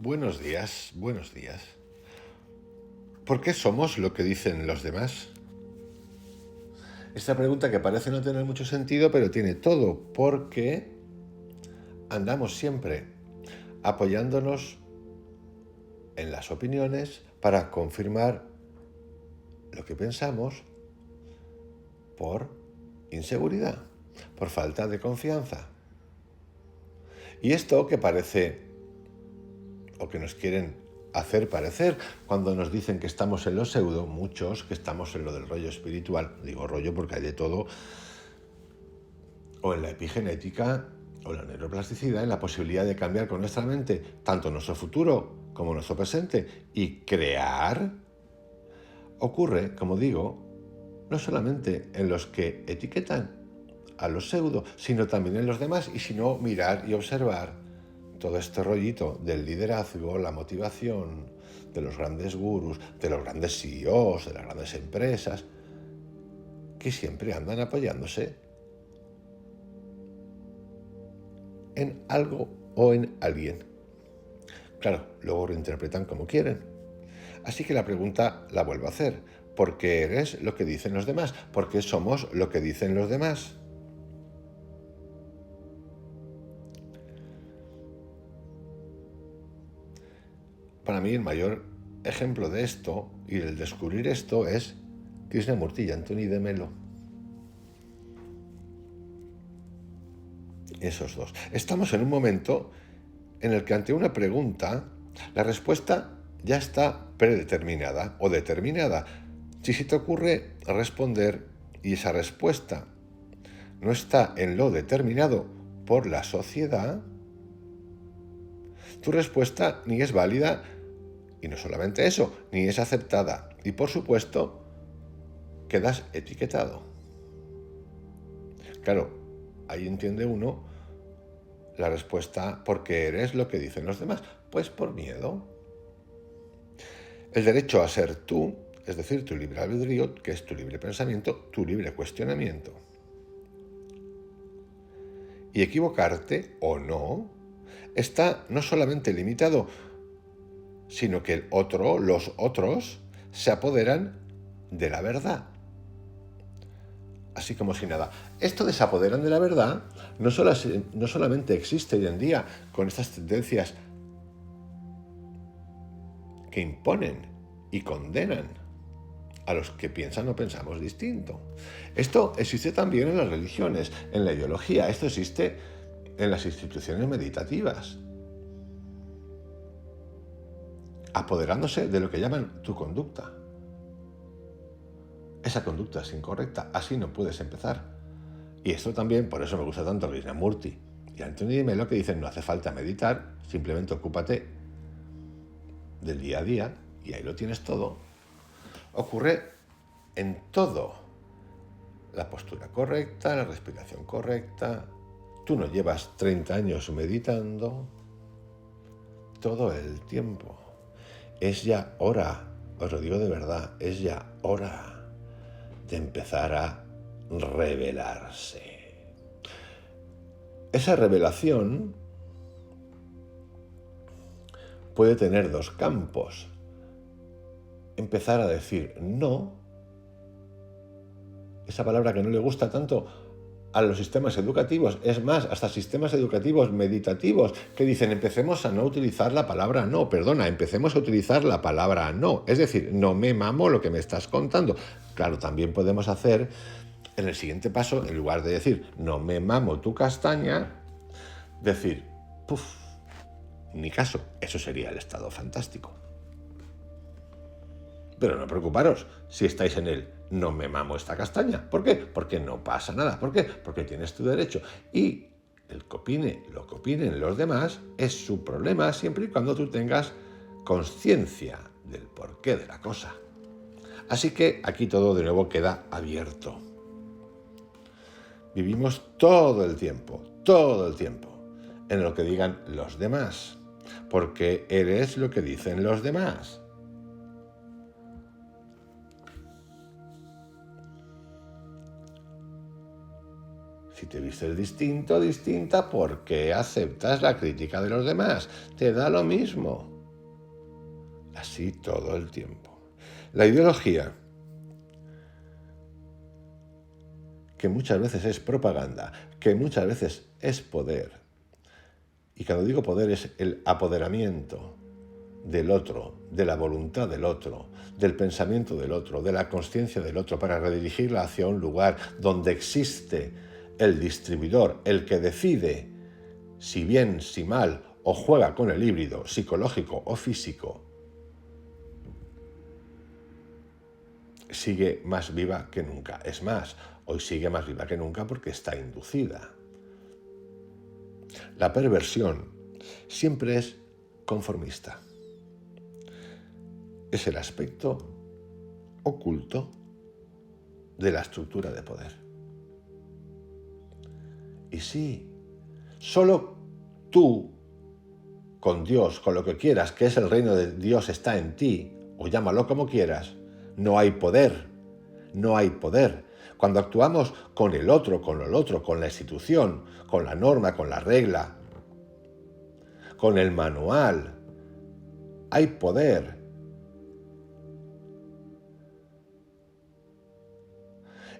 Buenos días, buenos días. ¿Por qué somos lo que dicen los demás? Esta pregunta que parece no tener mucho sentido, pero tiene todo, porque andamos siempre apoyándonos en las opiniones para confirmar lo que pensamos por inseguridad, por falta de confianza. Y esto que parece, o que nos quieren hacer parecer cuando nos dicen que estamos en lo pseudo, muchos que estamos en lo del rollo espiritual, digo rollo porque hay de todo, o en la epigenética, o la neuroplasticidad, en la posibilidad de cambiar con nuestra mente tanto nuestro futuro como nuestro presente y crear, ocurre, como digo, no solamente en los que etiquetan a los pseudo, sino también en los demás, y si no, mirar y observar todo este rollito del liderazgo, la motivación, de los grandes gurús, de los grandes CEOs, de las grandes empresas, que siempre andan apoyándose en algo o en alguien. Claro, luego reinterpretan como quieren. Así que la pregunta la vuelvo a hacer. ¿Por qué eres lo que dicen los demás? ¿Por qué somos lo que dicen los demás? Para mí el mayor ejemplo de esto y del descubrir esto es Krishnamurti y Anthony de Melo. Esos dos. Estamos en un momento en el que ante una pregunta la respuesta ya está predeterminada o determinada. Si se te ocurre responder y esa respuesta no está en lo determinado por la sociedad, tu respuesta ni es válida y no solamente eso, ni es aceptada. Y por supuesto, quedas etiquetado. Claro, ahí entiende uno la respuesta, ¿por qué eres lo que dicen los demás? Pues por miedo. El derecho a ser tú, es decir, tu libre albedrío, que es tu libre pensamiento, tu libre cuestionamiento. Y equivocarte o no está no solamente limitado, sino que el otro, los otros, se apoderan de la verdad. Así como si nada. Esto de se apoderan de la verdad no solamente existe hoy en día con estas tendencias que imponen y condenan a los que piensan o pensamos distinto. Esto existe también en las religiones, en la ideología, esto existe en las instituciones meditativas. Apoderándose de lo que llaman tu conducta. Esa conducta es incorrecta, así no puedes empezar. Y esto también, por eso me gusta tanto Krishnamurti y Anthony de Melo, que dicen no hace falta meditar, simplemente ocúpate del día a día y ahí lo tienes todo. Ocurre en todo. La postura correcta, la respiración correcta. Tú no llevas 30 años meditando todo el tiempo. Es ya hora, os lo digo de verdad, es ya hora de empezar a revelarse. Esa revelación puede tener dos campos. Empezar a decir no, esa palabra que no le gusta tanto a los sistemas educativos, es más, hasta sistemas educativos meditativos que dicen empecemos a no utilizar la palabra no, empecemos a utilizar la palabra no, es decir, no me mamo lo que me estás contando. Claro, también podemos hacer en el siguiente paso, en lugar de decir no me mamo tu castaña, decir puf, ni caso, eso sería el estado fantástico. Pero no preocuparos si estáis en el no me mamo esta castaña. ¿Por qué? Porque no pasa nada. ¿Por qué? Porque tienes tu derecho. Y lo que opinen los demás es su problema siempre y cuando tú tengas conciencia del porqué de la cosa. Así que aquí todo de nuevo queda abierto. Vivimos todo el tiempo, en lo que digan los demás. Porque eres lo que dicen los demás. Si te vistes distinto, distinta, ¿por qué aceptas la crítica de los demás? Te da lo mismo. así todo el tiempo. La ideología, que muchas veces es propaganda, que muchas veces es poder, y cuando digo poder es el apoderamiento del otro, de la voluntad del otro, del pensamiento del otro, de la consciencia del otro, para redirigirla hacia un lugar donde existe el distribuidor, el que decide si bien, si mal, o juega con el híbrido psicológico o físico, sigue más viva que nunca. Es más, hoy sigue más viva que nunca porque está inducida. La perversión siempre es conformista. Es el aspecto oculto de la estructura de poder. Y sí, solo tú, con Dios, con lo que quieras, que es el reino de Dios, está en ti, o llámalo como quieras, no hay poder, no hay poder. Cuando actuamos con el otro, con la institución, con la norma, con la regla, con el manual, hay poder.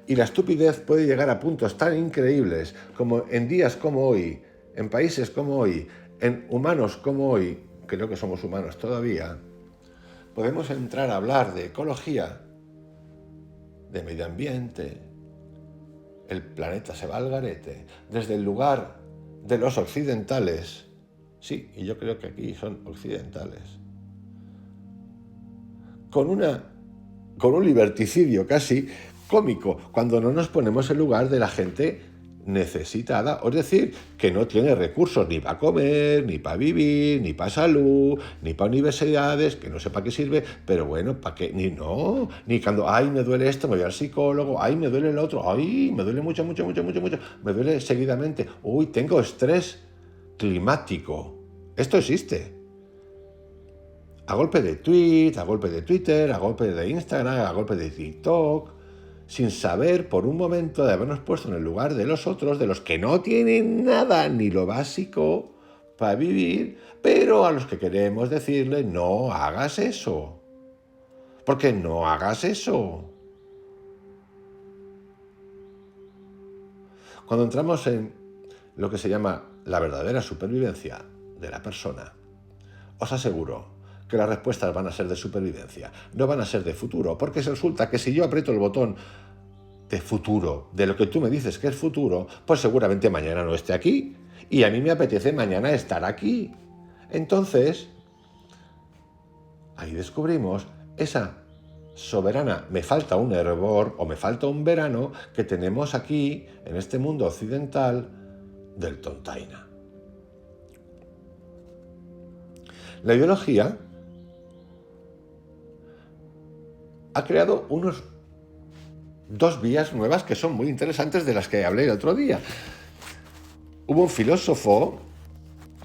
Y la estupidez puede llegar a puntos tan increíbles como en días como hoy, en países como hoy, en humanos como hoy, creo que somos humanos todavía, podemos entrar a hablar de ecología, de medio ambiente, el planeta se va al garete, desde el lugar de los occidentales, sí, y yo creo que aquí son occidentales, con un liberticidio casi cómico, cuando no nos ponemos en lugar de la gente necesitada, es decir, que no tiene recursos ni para comer, ni para vivir, ni para salud, ni para universidades, que no sé para qué sirve, pero bueno, para qué, ni cuando, ay, me duele esto, me voy al psicólogo, ay, me duele el otro, ay, me duele mucho, me duele seguidamente, uy, tengo estrés climático. Esto existe. A golpe de tweet, a golpe de Twitter, a golpe de Instagram, a golpe de TikTok, sin saber por un momento de habernos puesto en el lugar de los otros, de los que no tienen nada ni lo básico para vivir, pero a los que queremos decirle, no hagas eso. Porque no hagas eso. Cuando entramos en lo que se llama la verdadera supervivencia de la persona, os aseguro que las respuestas van a ser de supervivencia, no van a ser de futuro, porque resulta que si yo aprieto el botón de futuro, de lo que tú me dices que es futuro, pues seguramente mañana no esté aquí, y a mí me apetece mañana estar aquí. Entonces, ahí descubrimos esa soberana, me falta un hervor o me falta un verano que tenemos aquí, en este mundo occidental, del tontaina. La ideología ha creado dos vías nuevas que son muy interesantes, de las que hablé el otro día. Hubo un filósofo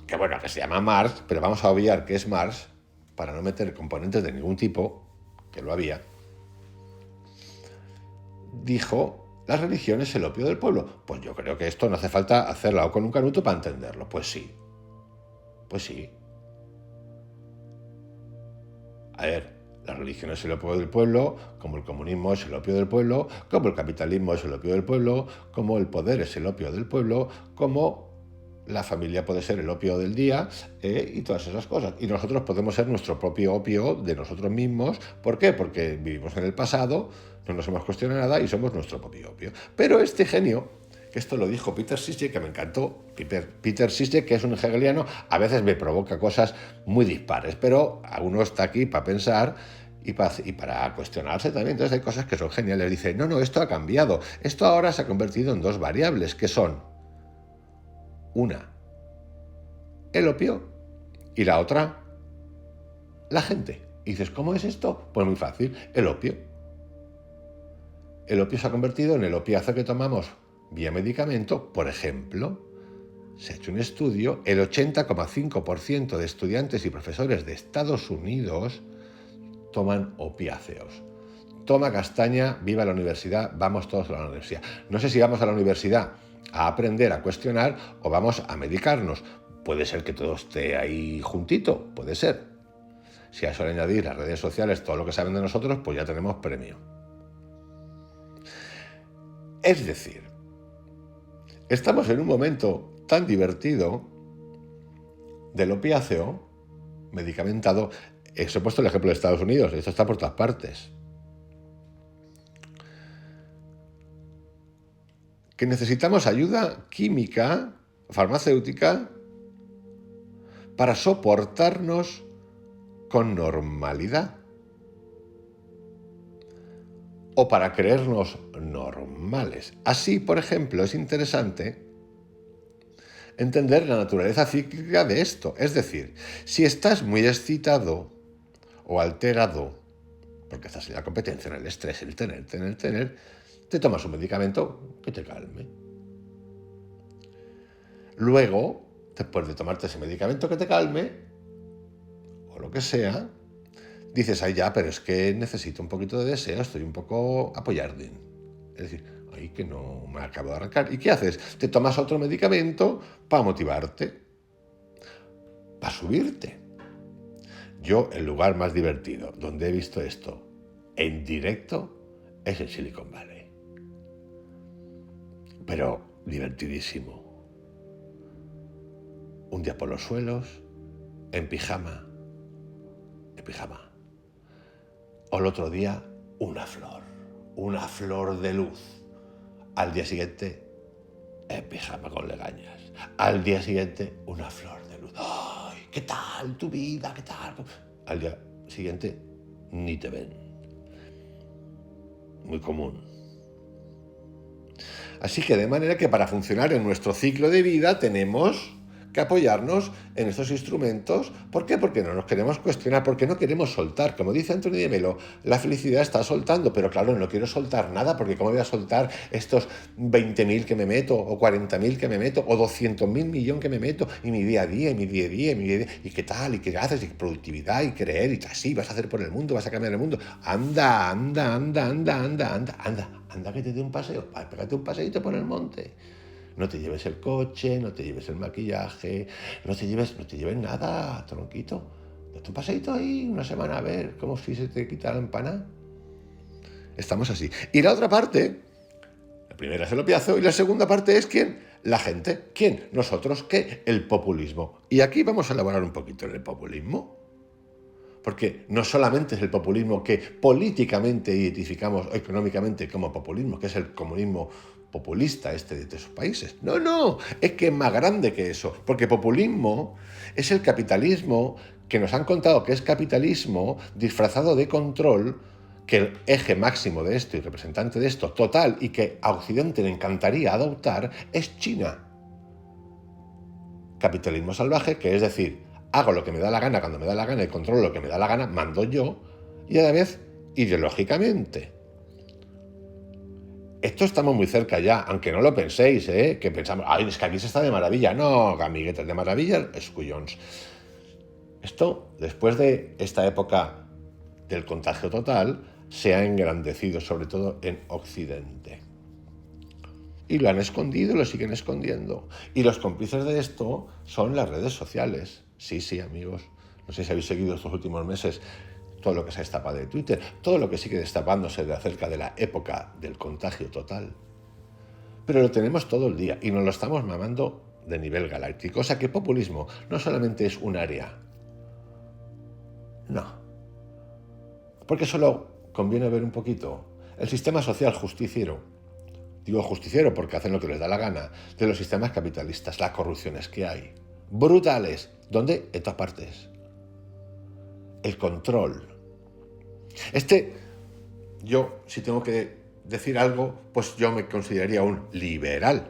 que se llama Marx, pero vamos a obviar que es Marx para no meter componentes de ningún tipo, que lo había. Dijo, la religión es el opio del pueblo. Pues yo creo que esto no hace falta hacerlo con un canuto para entenderlo. Pues sí. A ver, la religión es el opio del pueblo, como el comunismo es el opio del pueblo, como el capitalismo es el opio del pueblo, como el poder es el opio del pueblo, como la familia puede ser el opio del día, y todas esas cosas. Y nosotros podemos ser nuestro propio opio de nosotros mismos. ¿Por qué? Porque vivimos en el pasado, no nos hemos cuestionado nada y somos nuestro propio opio. Pero este genio, que esto lo dijo Peter Sisek, que me encantó, Peter Sisek, que es un hegeliano, a veces me provoca cosas muy dispares, pero uno está aquí para pensar y para cuestionarse también. Entonces hay cosas que son geniales. Dice, no, esto ha cambiado. Esto ahora se ha convertido en dos variables, que son una, el opio, y la otra, la gente. Y dices, ¿cómo es esto? Pues muy fácil, el opio. El opio se ha convertido en el opiáceo que tomamos vía medicamento. Por ejemplo, se ha hecho un estudio, el 80,5% de estudiantes y profesores de Estados Unidos toman opiáceos. Toma castaña, viva la universidad, vamos todos a la universidad. No sé si vamos a la universidad a aprender, a cuestionar, o vamos a medicarnos. Puede ser que todo esté ahí juntito, puede ser. Si a eso le añadir las redes sociales, todo lo que saben de nosotros, pues ya tenemos premio. Es decir, estamos en un momento tan divertido del opiáceo medicamentado. Os he puesto el ejemplo de Estados Unidos, esto está por todas partes. Que necesitamos ayuda química, farmacéutica, para soportarnos con normalidad. O para creernos normales. Así, por ejemplo, es interesante entender la naturaleza cíclica de esto. Es decir, si estás muy excitado o alterado, porque estás en la competencia, en el estrés, el tener, te tomas un medicamento que te calme. Luego, después de tomarte ese medicamento que te calme, o lo que sea, dices, ay ya, pero es que necesito un poquito de deseo, estoy un poco apoyardín. Es decir, ay, que no me acabo de arrancar. ¿Y qué haces? Te tomas otro medicamento para motivarte, para subirte. Yo, el lugar más divertido donde he visto esto en directo es en Silicon Valley. Pero divertidísimo. Un día por los suelos, en pijama. O el otro día, una flor de luz. Al día siguiente, en pijama con legañas. Al día siguiente, una flor de luz. ¡Ay, qué tal tu vida! ¿Qué tal? Al día siguiente, ni te ven. Muy común. Así que de manera que para funcionar en nuestro ciclo de vida tenemos que apoyarnos en estos instrumentos. ¿Por qué? Porque no nos queremos cuestionar, porque no queremos soltar. Como dice Antonio de Melo, la felicidad está soltando, pero claro, no quiero soltar nada, porque ¿cómo voy a soltar estos 20.000 que me meto, o 40.000 que me meto, o 200.000 millones que me meto, y mi día a día, y qué tal, y qué haces, y qué productividad, y creer, y así, vas a hacer por el mundo, vas a cambiar el mundo? Anda, que te dé un paseo, pégate un paseíto por el monte. No te lleves el coche, no te lleves el maquillaje, no te lleves nada, tronquito. Date un paseíto ahí una semana a ver cómo si se te quita la empana. Estamos así. Y la otra parte, la primera es el opiáceo y la segunda parte es ¿quién? La gente. ¿Quién? Nosotros. ¿Qué? El populismo. Y aquí vamos a elaborar un poquito en el populismo. Porque no solamente es el populismo que políticamente identificamos económicamente como populismo, que es el comunismo populista de esos países. No, es que es más grande que eso, porque populismo es el capitalismo que nos han contado que es capitalismo disfrazado de control, que el eje máximo de esto y representante de esto total y que a Occidente le encantaría adoptar es China. Capitalismo salvaje, que es decir, hago lo que me da la gana cuando me da la gana y controlo lo que me da la gana, mando yo, y a la vez ideológicamente. Esto estamos muy cerca ya, aunque no lo penséis, que pensamos, ay, es que aquí se está de maravilla. No, amiguetes, de maravilla, escullons. Esto, después de esta época del contagio total, se ha engrandecido, sobre todo en Occidente. Y lo han escondido y lo siguen escondiendo. Y los cómplices de esto son las redes sociales. Sí, amigos. No sé si habéis seguido estos últimos meses todo lo que se ha destapado de Twitter, todo lo que sigue destapándose de acerca de la época del contagio total. Pero lo tenemos todo el día y nos lo estamos mamando de nivel galáctico. O sea que populismo no solamente es un área. No. Porque solo conviene ver un poquito el sistema social justiciero. Digo justiciero porque hacen lo que les da la gana de los sistemas capitalistas, las corrupciones que hay. Brutales. ¿Dónde? En todas partes. El control. Yo, si tengo que decir algo, pues yo me consideraría un liberal,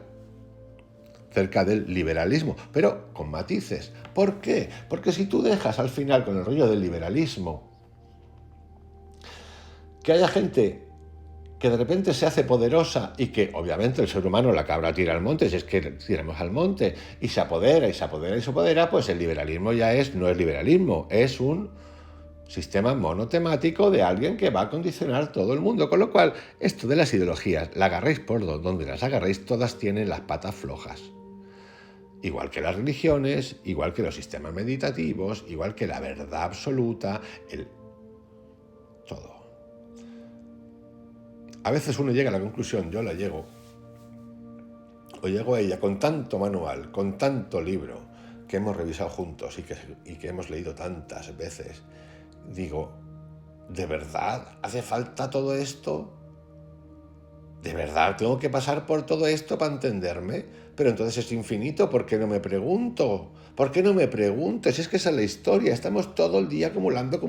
cerca del liberalismo, pero con matices. ¿Por qué? Porque si tú dejas al final con el rollo del liberalismo, que haya gente que de repente se hace poderosa y que obviamente el ser humano la cabra tira al monte, si es que tiramos al monte, y se apodera, pues el liberalismo ya no es liberalismo, es un sistema monotemático de alguien que va a condicionar todo el mundo. Con lo cual, esto de las ideologías, la agarréis por donde las agarréis, todas tienen las patas flojas. igual que las religiones, igual que los sistemas meditativos, igual que la verdad absoluta, todo. A veces uno llega a la conclusión, yo la llego, o llego a ella con tanto manual, con tanto libro que hemos revisado juntos y que hemos leído tantas veces. Digo, ¿de verdad hace falta todo esto? ¿De verdad tengo que pasar por todo esto para entenderme? Pero entonces es infinito, ¿por qué no me pregunto? ¿Por qué no me preguntes? Es que esa es la historia, estamos todo el día acumulando.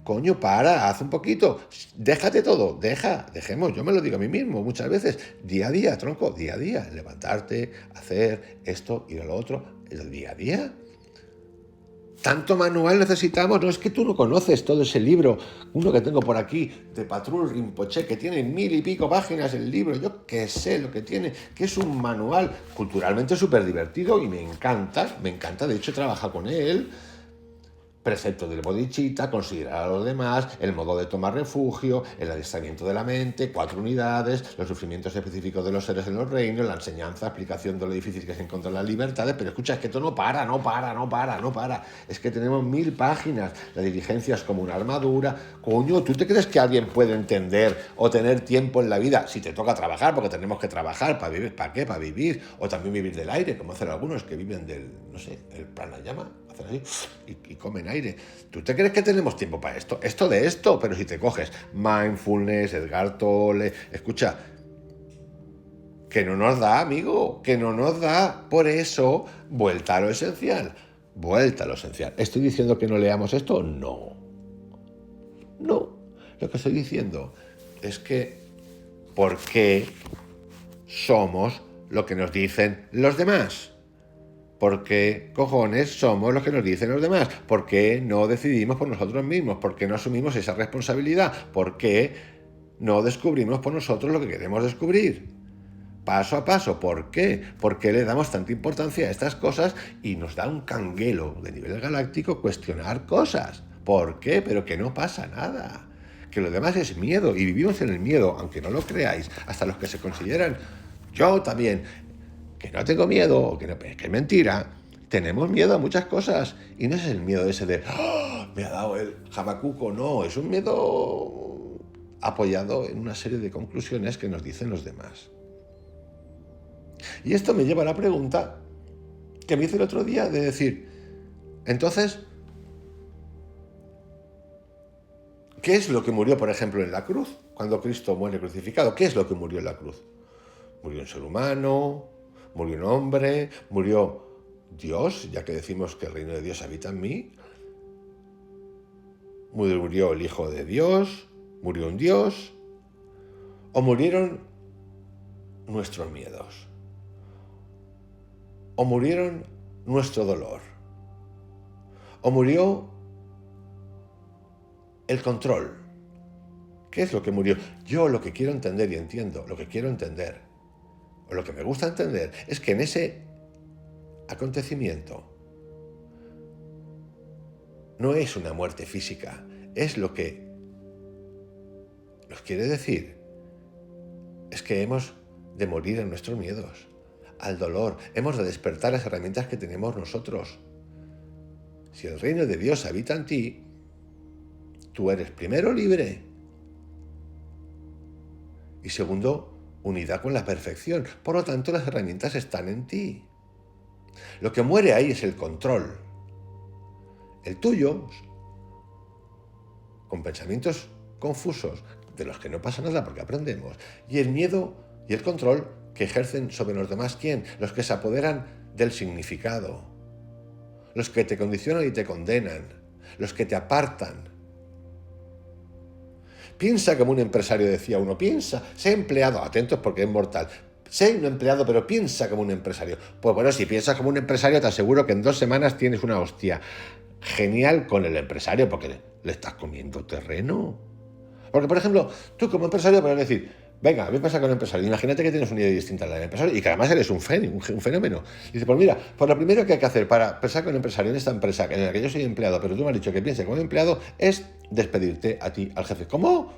Coño, para, haz un poquito, déjate todo, dejemos, yo me lo digo a mí mismo muchas veces, día a día, tronco, día a día, levantarte, hacer esto y lo otro, el día a día. Tanto manual necesitamos, no es que tú no conoces todo ese libro, uno que tengo por aquí, de Patrul Rinpoche, que tiene 1000 y pico páginas el libro, yo qué sé lo que tiene, que es un manual culturalmente súper divertido y me encanta, de hecho trabaja con él. Precepto del bodhicitta, considerar a los demás, el modo de tomar refugio, el adiestramiento de la mente, 4 unidades, los sufrimientos específicos de los seres en los reinos, la enseñanza, explicación de lo difícil que es encontrar las libertades. Pero escucha, es que esto no para. Es que tenemos 1000 páginas. La diligencia es como una armadura. Coño, ¿tú te crees que alguien puede entender o tener tiempo en la vida? Si te toca trabajar, porque tenemos que trabajar para vivir. ¿Para qué? Para vivir. O también vivir del aire, como hacen algunos que viven del, no sé, el pranayama. Hacen así y comen aire. ¿Tú te crees que tenemos tiempo para esto? Pero si te coges mindfulness, Edgar Tolle, escucha, que no nos da, amigo, que no nos da. Por eso, vuelta a lo esencial. ¿Estoy diciendo que no leamos esto? No. Lo que estoy diciendo es que ¿por qué somos lo que nos dicen los demás? ¿Por qué cojones somos los que nos dicen los demás? ¿Por qué no decidimos por nosotros mismos? ¿Por qué no asumimos esa responsabilidad? ¿Por qué no descubrimos por nosotros lo que queremos descubrir? Paso a paso, ¿por qué? ¿Por qué le damos tanta importancia a estas cosas y nos da un canguelo de nivel galáctico cuestionar cosas? ¿Por qué? Pero que no pasa nada. Que lo demás es miedo y vivimos en el miedo, aunque no lo creáis, hasta los que se consideran, yo también, que no tengo miedo, o que es mentira. Tenemos miedo a muchas cosas y no es el miedo ese de me ha dado el jamacuco, no, es un miedo apoyado en una serie de conclusiones que nos dicen los demás. Y esto me lleva a la pregunta que me hice el otro día de decir, entonces, ¿qué es lo que murió, por ejemplo, en la cruz? Cuando Cristo muere crucificado, ¿qué es lo que murió en la cruz? Murió un ser humano, murió un hombre, murió Dios, ya que decimos que el reino de Dios habita en mí. Murió el Hijo de Dios, murió un Dios, o murieron nuestros miedos, o murieron nuestro dolor, o murió el control. ¿Qué es lo que murió? Yo lo que quiero entender y entiendo, lo que quiero entender, o lo que me gusta entender, es que en ese acontecimiento no es una muerte física, es lo que nos quiere decir, es que hemos de morir en nuestros miedos, al dolor, hemos de despertar las herramientas que tenemos nosotros. Si el reino de Dios habita en ti, tú eres primero libre y segundo, unidad con la perfección. Por lo tanto, las herramientas están en ti. Lo que muere ahí es el control. El tuyo, con pensamientos confusos, de los que no pasa nada porque aprendemos. Y el miedo y el control que ejercen sobre los demás, ¿quién? Los que se apoderan del significado. Los que te condicionan y te condenan. Los que te apartan. Piensa como un empresario, decía uno. Piensa, sé empleado. Atentos porque es mortal. Sé un empleado, pero piensa como un empresario. Pues bueno, si piensas como un empresario, te aseguro que en 2 semanas tienes una hostia genial con el empresario, porque le estás comiendo terreno. Porque, por ejemplo, tú como empresario puedes decir, venga, a mí pasa con el empresario. Imagínate que tienes una idea distinta a la del empresario y que además eres un fenómeno. Y dice, pues mira, pues lo primero que hay que hacer para pensar con un empresario en esta empresa en la que yo soy empleado, pero tú me has dicho que piense como empleado, es despedirte a ti, al jefe. ¿Cómo?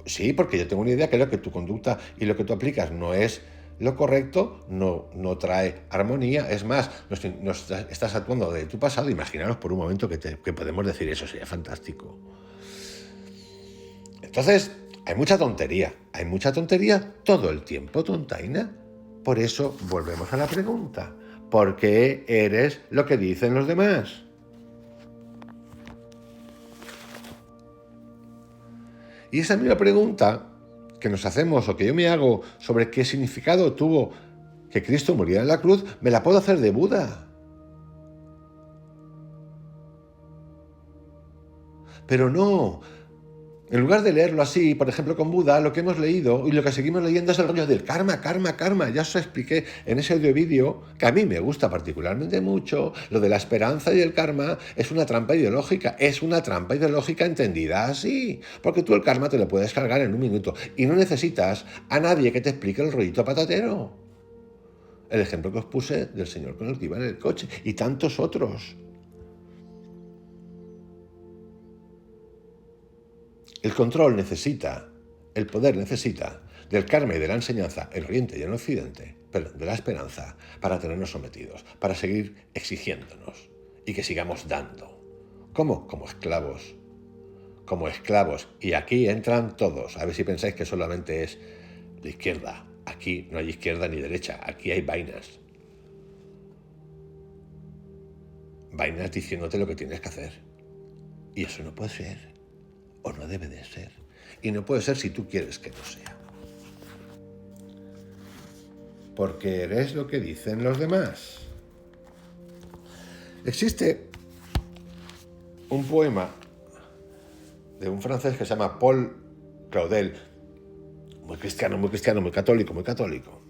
Sí, porque yo tengo una idea que lo que tu conducta y lo que tú aplicas no es lo correcto no trae armonía. Es más, estás actuando de tu pasado. Imaginaros por un momento que podemos decir eso, sería fantástico. Entonces, hay mucha tontería todo el tiempo, tontaina. Por eso volvemos a la pregunta: ¿por qué eres lo que dicen los demás? Y esa misma pregunta que nos hacemos o que yo me hago sobre qué significado tuvo que Cristo muriera en la cruz, me la puedo hacer de Buda. Pero no. En lugar de leerlo así, por ejemplo con Buda, lo que hemos leído y lo que seguimos leyendo es el rollo del karma, karma, karma. Ya os expliqué en ese audio vídeo, que a mí me gusta particularmente mucho, lo de la esperanza y el karma es una trampa ideológica. Es una trampa ideológica entendida así. Porque tú el karma te lo puedes cargar en un minuto y no necesitas a nadie que te explique el rollito patatero. El ejemplo que os puse del señor con el que iba en el coche y tantos otros. El control necesita, el poder necesita del karma y de la enseñanza en Oriente y en Occidente, pero de la esperanza, para tenernos sometidos, para seguir exigiéndonos y que sigamos dando. ¿Cómo? Como esclavos. Como esclavos. Y aquí entran todos. A ver si pensáis que solamente es la izquierda. Aquí no hay izquierda ni derecha. Aquí hay vainas. Vainas diciéndote lo que tienes que hacer. Y eso no puede ser. O no debe de ser. Y no puede ser si tú quieres que no sea. Porque eres lo que dicen los demás. Existe un poema de un francés que se llama Paul Claudel, muy cristiano, muy católico, muy católico.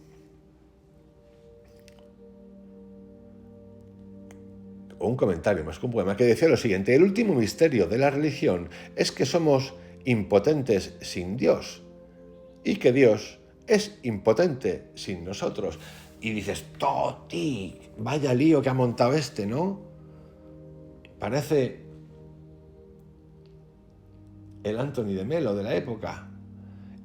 O un comentario más que un poema que decía lo siguiente: el último misterio de la religión es que somos impotentes sin Dios y que Dios es impotente sin nosotros. Y dices, Toti, vaya lío que ha montado este, ¿no? Parece el Anthony de Melo de la época.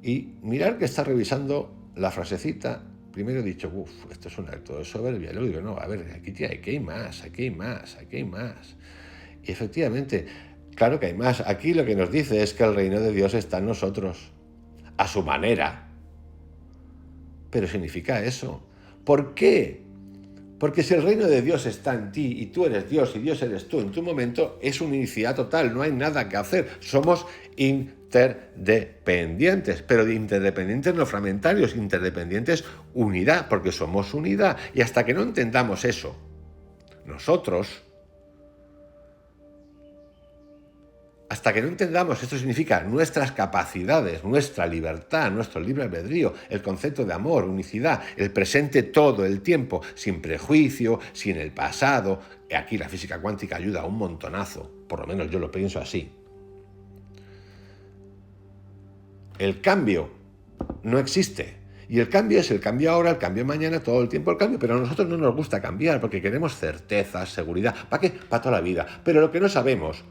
Y mirar que está revisando la frasecita. Primero he dicho, esto es un acto de soberbia. Luego digo, no, a ver, aquí hay más, aquí hay más, aquí hay más. Y efectivamente, claro que hay más. Aquí lo que nos dice es que el reino de Dios está en nosotros, a su manera. Pero significa eso. ¿Por qué? Porque si el reino de Dios está en ti y tú eres Dios y Dios eres tú en tu momento, es unicidad total, no hay nada que hacer. Somos interdependientes, pero de interdependientes no fragmentarios, interdependientes unidad, porque somos unidad. Y hasta que no entendamos eso, nosotros, hasta que no entendamos esto significa nuestras capacidades, nuestra libertad, nuestro libre albedrío, el concepto de amor, unicidad, el presente todo el tiempo, sin prejuicio, sin el pasado. Aquí la física cuántica ayuda un montonazo, por lo menos yo lo pienso así. El cambio no existe. Y el cambio es el cambio ahora, el cambio mañana, todo el tiempo el cambio, pero a nosotros no nos gusta cambiar porque queremos certezas, seguridad. ¿Para qué? Para toda la vida. Pero lo que no sabemos,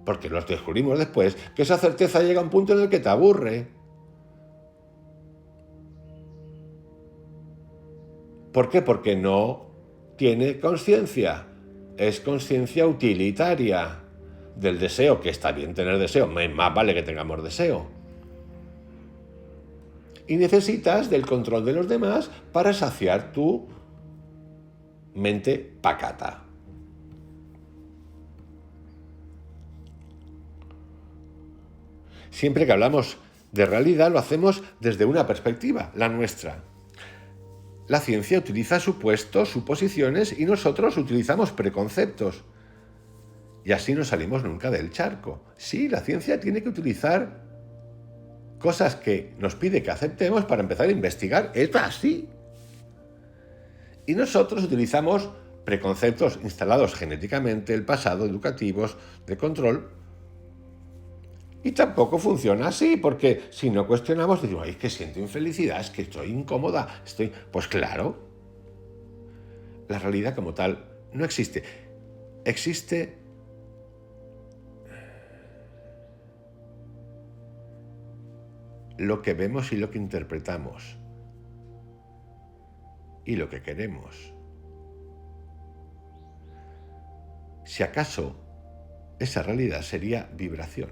porque lo descubrimos después, que esa certeza llega a un punto en el que te aburre. ¿Por qué? Porque no tiene conciencia. Es conciencia utilitaria del deseo, que está bien tener deseo, más vale que tengamos deseo. Y necesitas del control de los demás para saciar tu mente pacata. Siempre que hablamos de realidad lo hacemos desde una perspectiva, la nuestra. La ciencia utiliza supuestos, suposiciones y nosotros utilizamos preconceptos. Y así no salimos nunca del charco. Sí, la ciencia tiene que utilizar cosas que nos pide que aceptemos para empezar a investigar. Es así. Y nosotros utilizamos preconceptos instalados genéticamente, el pasado, educativos, de control. Y tampoco funciona así, porque si no cuestionamos, decimos, es que siento infelicidad, es que estoy incómoda, Pues claro, la realidad como tal no existe. Existe lo que vemos y lo que interpretamos. y lo que queremos. Si acaso esa realidad sería vibración.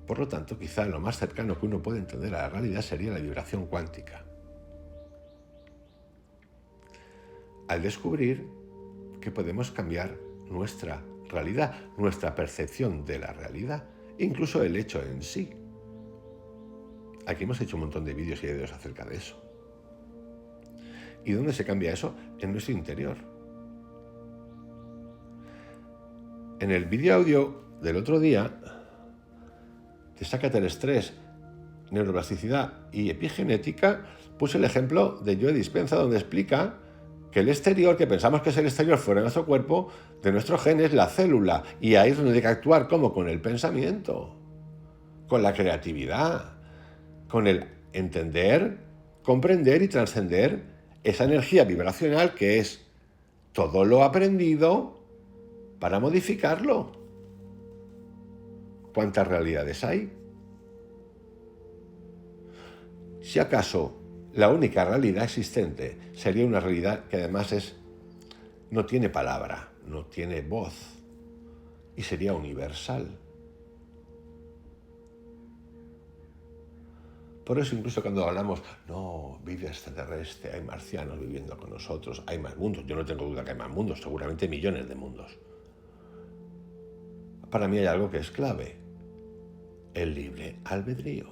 Por lo tanto, quizá lo más cercano que uno puede entender a la realidad sería la vibración cuántica. Al descubrir que podemos cambiar nuestra realidad, nuestra percepción de la realidad, incluso el hecho en sí. Aquí hemos hecho un montón de vídeos y videos acerca de eso. ¿Y dónde se cambia eso? En nuestro interior. En el vídeo audio del otro día, de Sácate el estrés, neuroplasticidad y epigenética, puse el ejemplo de Joe Dispenza, donde explica que el exterior, que pensamos que es el exterior fuera de nuestro cuerpo, de nuestro gen es la célula, y ahí es donde hay que actuar, como con el pensamiento, con la creatividad, con el entender, comprender y trascender esa energía vibracional que es todo lo aprendido para modificarlo. ¿Cuántas realidades hay? Si acaso la única realidad existente sería una realidad que además no tiene palabra, no tiene voz, y sería universal. Por eso incluso cuando hablamos, no, vida extraterrestre, hay marcianos viviendo con nosotros, hay más mundos, yo no tengo duda que hay más mundos, seguramente millones de mundos. Para mí hay algo que es clave, el libre albedrío.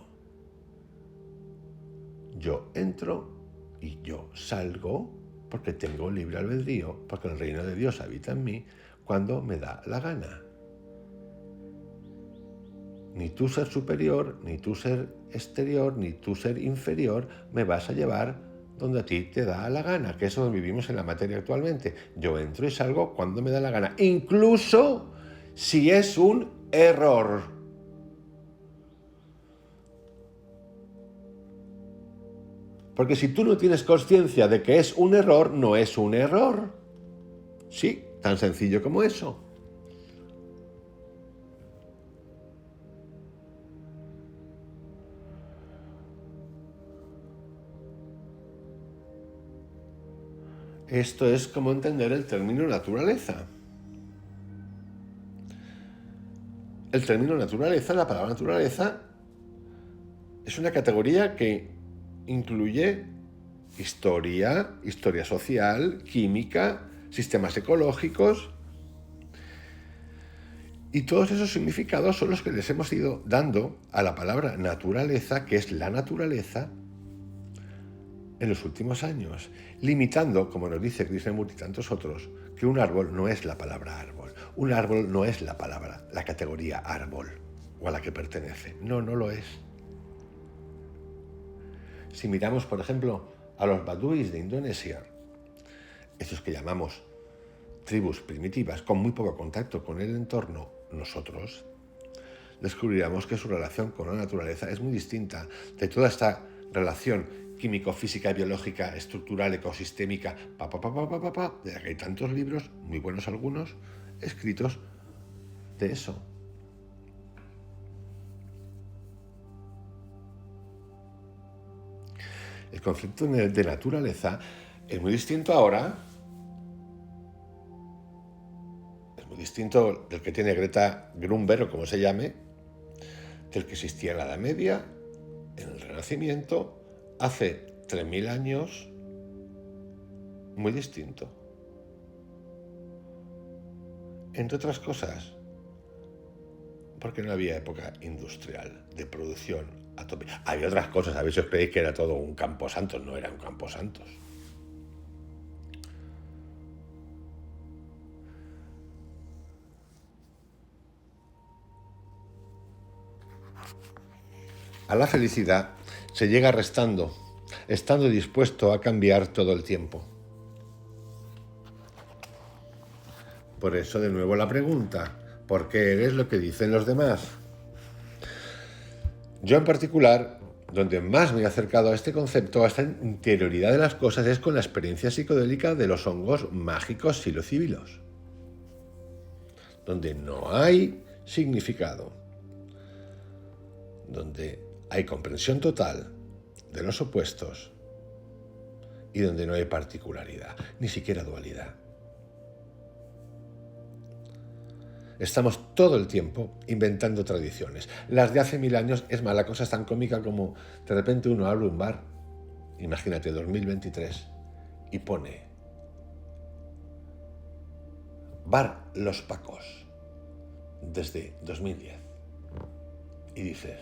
Yo entro y yo salgo porque tengo libre albedrío, porque el reino de Dios habita en mí cuando me da la gana. Ni tú ser superior, ni tú ser exterior, ni tú ser inferior, me vas a llevar donde a ti te da la gana, que es donde vivimos en la materia actualmente. Yo entro y salgo cuando me da la gana, incluso si es un error. Porque si tú no tienes conciencia de que es un error, no es un error. Sí, tan sencillo como eso. Esto es como entender el término naturaleza. El término naturaleza, la palabra naturaleza, es una categoría que incluye historia social, química, sistemas ecológicos, y todos esos significados son los que les hemos ido dando a la palabra naturaleza, que es la naturaleza, en los últimos años, limitando, como nos dice Krishnamurti y tantos otros, que un árbol no es la palabra árbol, un árbol no es la palabra, la categoría árbol o a la que pertenece. No, no lo es. Si miramos, por ejemplo, a los baduís de Indonesia, estos que llamamos tribus primitivas con muy poco contacto con el entorno, nosotros, descubriremos que su relación con la naturaleza es muy distinta de toda esta relación químico-física, biológica, estructural, ecosistémica, de la que hay tantos libros, muy buenos algunos, escritos de eso. El concepto de naturaleza es muy distinto ahora, es muy distinto del que tiene Greta Thunberg, o como se llame, del que existía en la Edad Media, en el Renacimiento, hace 3000 años, muy distinto. Entre otras cosas, porque no había época industrial de producción a tope. Había otras cosas, a ver si os creéis que era todo un camposantos, no era un camposantos. A la felicidad se llega restando, estando dispuesto a cambiar todo el tiempo. Por eso, de nuevo, la pregunta, ¿por qué eres lo que dicen los demás? Yo en particular, donde más me he acercado a este concepto, a esta interioridad de las cosas, es con la experiencia psicodélica de los hongos mágicos psilocíbilos, donde no hay significado, donde hay comprensión total de los opuestos y donde no hay particularidad, ni siquiera dualidad. Estamos todo el tiempo inventando tradiciones. Las de hace 1000 años, es más, la cosa es tan cómica como de repente uno abre un bar, imagínate, 2023, y pone Bar Los Pacos, desde 2010. Y dices,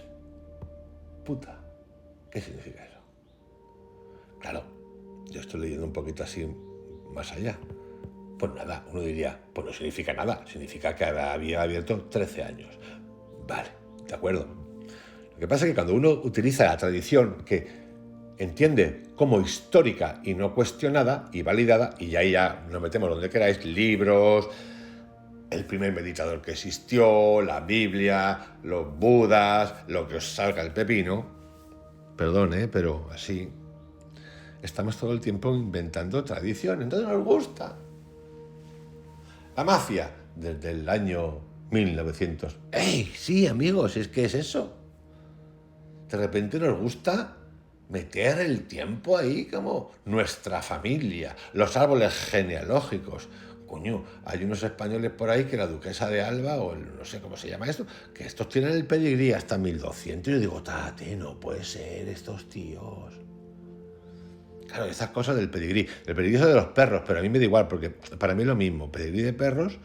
puta, ¿qué significa eso? Claro, yo estoy leyendo un poquito así más allá. Pues nada, uno diría, pues no significa nada, significa que había abierto 13 años. Vale, de acuerdo. Lo que pasa es que cuando uno utiliza la tradición que entiende como histórica y no cuestionada y validada, y ahí ya nos metemos donde queráis, libros, el primer meditador que existió, la Biblia, los Budas, lo que os salga el pepino, perdón, pero así, estamos todo el tiempo inventando tradición, entonces nos gusta. La mafia, desde el año 1900. ¡Ey! Sí, amigos, es que es eso. De repente nos gusta meter el tiempo ahí como nuestra familia, los árboles genealógicos. Coño, hay unos españoles por ahí que la duquesa de Alba, o no sé cómo se llama esto, que estos tienen el pedigrí hasta 1200. Y yo digo, tate, no puede ser estos tíos. Claro, esas cosas del pedigrí. El pedigrí es de los perros, pero a mí me da igual, porque para mí es lo mismo. Pedigrí de perros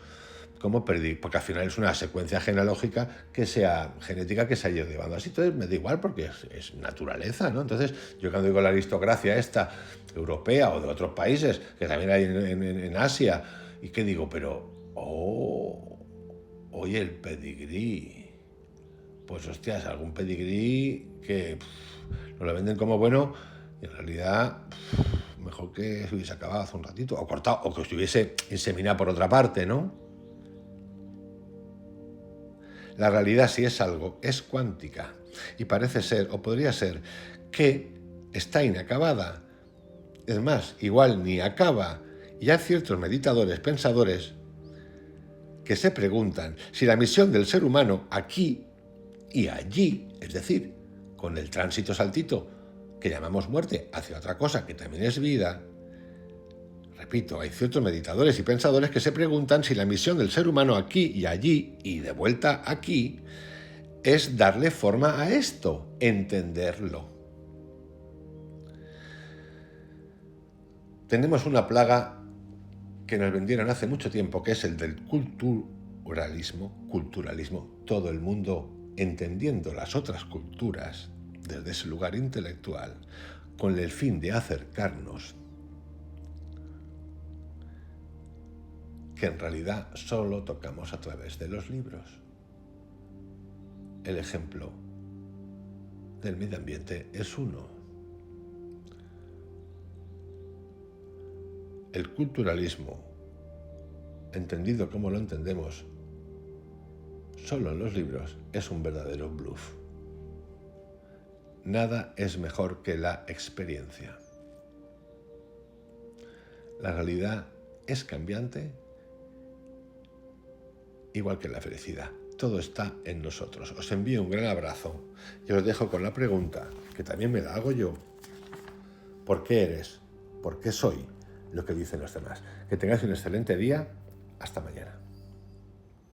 como pedigrí, porque al final es una secuencia genealógica que sea genética que se haya llevado así. Entonces me da igual porque es naturaleza, ¿no? Entonces yo cuando digo la aristocracia esta, europea o de otros países, que también hay en Asia, y que digo, pero, oye, el pedigrí. Pues hostias, algún pedigrí que nos lo venden como bueno y en realidad mejor que se hubiese acabado hace un ratito, o cortado, o que estuviese inseminado por otra parte, ¿no? La realidad, si es algo, es cuántica y parece ser, o podría ser, que está inacabada. Es más, igual ni acaba. Y hay ciertos meditadores, pensadores, que se preguntan si la misión del ser humano aquí y allí, es decir, con el tránsito saltito que llamamos muerte hacia otra cosa que también es vida, repito, hay ciertos meditadores y pensadores que se preguntan si la misión del ser humano aquí y allí y de vuelta aquí es darle forma a esto, entenderlo. Tenemos una plaga que nos vendieron hace mucho tiempo, que es el del culturalismo, todo el mundo entendiendo las otras culturas desde ese lugar intelectual, con el fin de acercarnos, que en realidad solo tocamos a través de los libros. El ejemplo del medio ambiente es uno. El culturalismo, entendido como lo entendemos, solo en los libros, es un verdadero bluff. Nada es mejor que la experiencia. La realidad es cambiante, igual que la felicidad. Todo está en nosotros. Os envío un gran abrazo y os dejo con la pregunta, que también me la hago yo. ¿Por qué eres? ¿Por qué soy lo que dicen los demás? Que tengáis un excelente día. Hasta mañana.